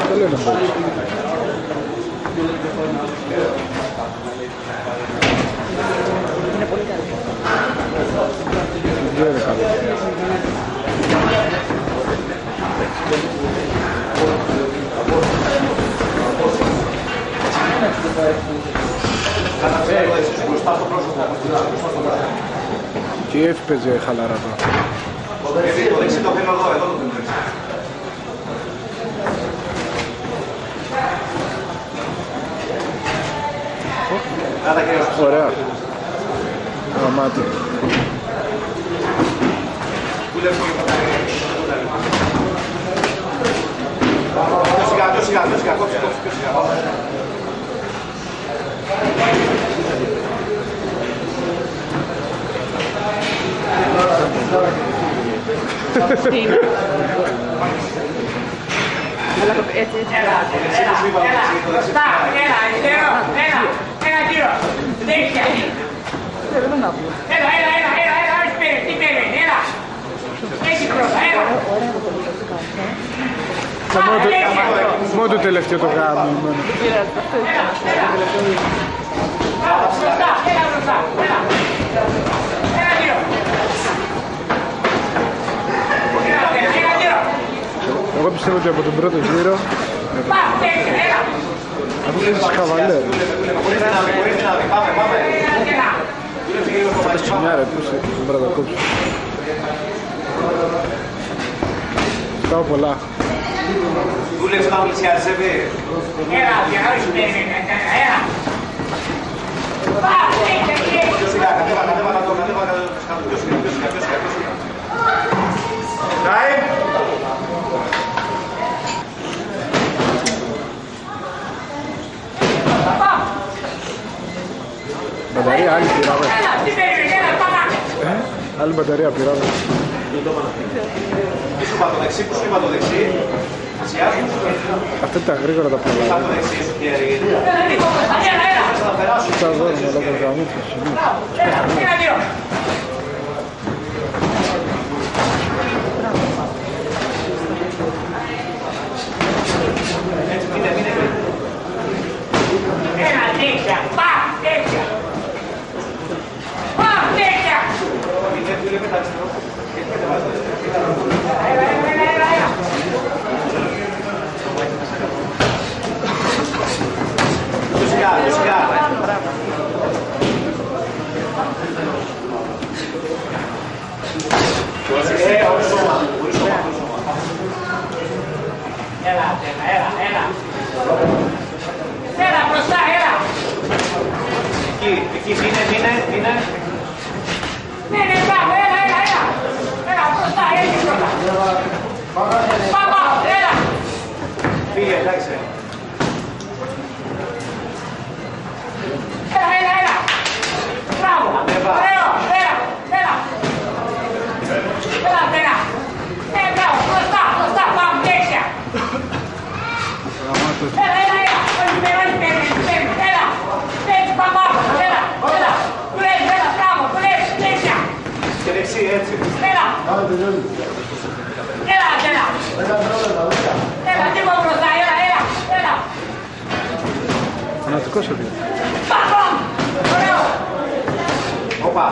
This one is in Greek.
Δεν λένε box. Είναι πολύ καλή. Δεν είναι καλή. Και η F παίζει χαλαρά τώρα. Το δεξί το θέλω εδώ, εδώ το δεξί. Ωραία. Γραμμάτι. Πιο σιγά, κόψε. Τι είναι. Αλλά έτσι. Μπροστά, ένα γύρο, δεξιά. Δεν τον άπλω. Έλα, τι περιμένει, έλα. Έτσι πρώτα, έλα. Μόνο το τελευταίο το γάμο. Μπροστά, έλα. Ένα γύρο. Ένα γύρο. Εγώ πιστεύω ότι από τον πρώτο γύρο αφού παίζεις καβαλέ. Θα πες τσινιά ρε, πούς δεν πρέπει να κόψω. Στάω πολλά. Δούλεψε να πλησιάζευε. Έλα, έλα. Πιο σιγά, κατέβα κάτω, πιο σιγά. Time. Μπαταρία άλλη πειράβε. Τι περιμένει, έλα, πάμε. Άλλη μπαταρία πειράβε. Πίσω από το δεξί, που σου είπα το δεξί. Αυτά τα γρήγορα τα πολλά. Το δεξί σου χέρι. Έλα. Θα περάσω. Τα δώρω με λόγω γαμού. Ένα γύρο. Έλα, δεξιά. Δεξιά. Έλα. Πιο σιγά. Χωρίς σώμα. Έλα. Έλα, μπροστά, έλα. Εκεί, μείνε. Ναι, μπράβο, έλα. Έλα, μπροστά, έτσι πρώτα. Πάμε, έλα. Φύγε, εντάξει. Έλα. Μπράβο. Ωραίο, έλα. Μπράβο, μπροστά, πάμε, δεξιά. Έλα. Όχι, παίρνει, έλα. Έτσι, πάμε, έλα. Δουλεύει, μπράβο, δεξιά. Και δεξί, έτσι. Έλα, τίποτα μπροστά, έλα. Φανατικός ο Πάμε, ωραίο. Όπα.